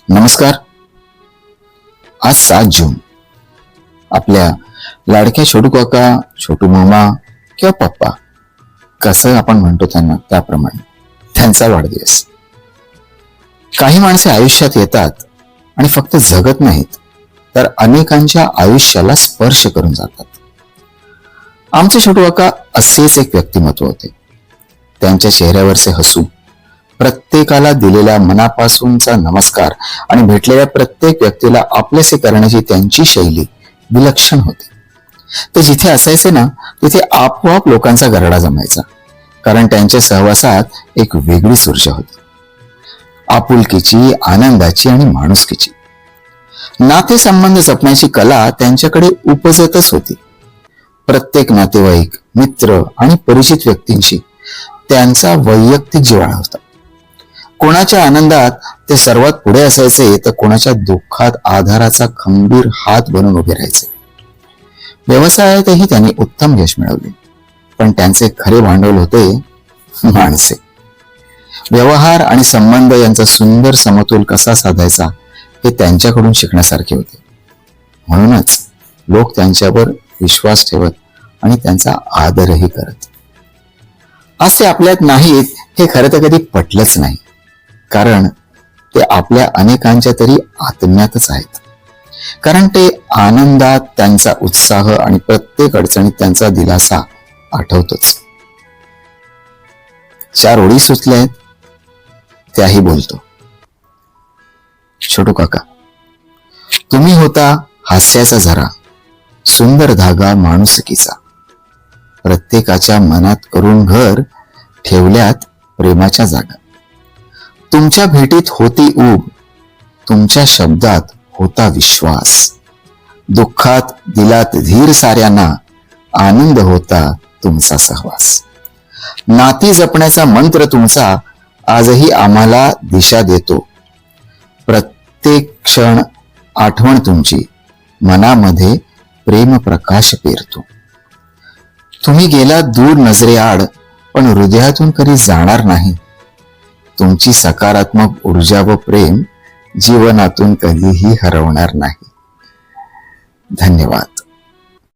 नमस्कार. आज 7 जून. आपल्या लाडक्या छोटू काका, छोटू मामा किंवा पप्पा कसं आपण म्हणतो त्यांना त्याप्रमाणे त्यांचा वाढदिवस. काही माणसे आयुष्यात येतात आणि फक्त जगत नाहीत तर अनेकांच्या आयुष्याला स्पर्श करून जातात. आमचे छोटू काका असेच एक व्यक्तिमत्व होते. त्यांच्या चेहऱ्यावरचे हसू, प्रत्येकाला दिलेल्या मनापासूनचा नमस्कार आणि भेटलेल्या प्रत्येक व्यक्तीला आपलेसे करण्याची त्यांची शैली विलक्षण होती. ते जिथे असायचे ना तिथे आपोआप लोकांचा गरडा जमायचा, कारण त्यांच्या सहवासात एक वेगळीच ऊर्जा होती, आपुलकीची, आनंदाची आणि माणुसकीची. नातेसंबंध जपण्याची कला त्यांच्याकडे उपजतच होती. प्रत्येक नातेवाईक, मित्र आणि परिचित व्यक्तींशी त्यांचा वैयक्तिक जिव्हाळा होता. कोणाच्या आनंदात ते सर्वात पुढे असायचे तर कोणाच्या दुःखात आधाराचा खंबीर हात बनून उभे राहायचे. व्यवसायातही त्यांनी उत्तम यश मिळवले, पण त्यांचे खरे भांडवल होते माणसे. व्यवहार आणि संबंध यांचा सुंदर समतोल कसा साधायचा हे त्यांच्याकडून शिकण्यासारखे होते. म्हणूनच लोक त्यांच्यावर विश्वास ठेवत आणि त्यांचा आदरही करत. आज ते आपल्यात नाहीत हे खरं तर कधी पटलंच नाही, कारण ते आपल्या अनेकांच्या तरी आत्म्यातच आहेत. कारण ते आनंदात त्यांचा उत्साह आणि प्रत्येक अडचणीत त्यांचा दिलासा आठवतोच. 4 ओळी सुचल्या आहेत, त्याही बोलतो. छोटू काका, तुम्ही होता हास्याचा झरा, सुंदर धागा माणुसकीचा, प्रत्येकाच्या मनात करून घर ठेवल्यात प्रेमाच्या जागा. तुमच्या भेटीत होती ऊब, तुमच्या शब्दात होता विश्वास, दुःखात दिलात धीर साऱ्यांना, आनंद होता तुमचा सहवास. नाती जपण्याचा मंत्र तुमचा आजही आम्हाला दिशा देतो. प्रत्येक क्षण आठवण तुमची मनामध्ये प्रेम प्रकाश पेरतो. तुम्ही गेला दूर नजरेआड पण हृदयातून कधी जाणार नाही. तुमची सकारात्मक ऊर्जा व प्रेम जीवनातून कधीही हरवणार नाही. धन्यवाद.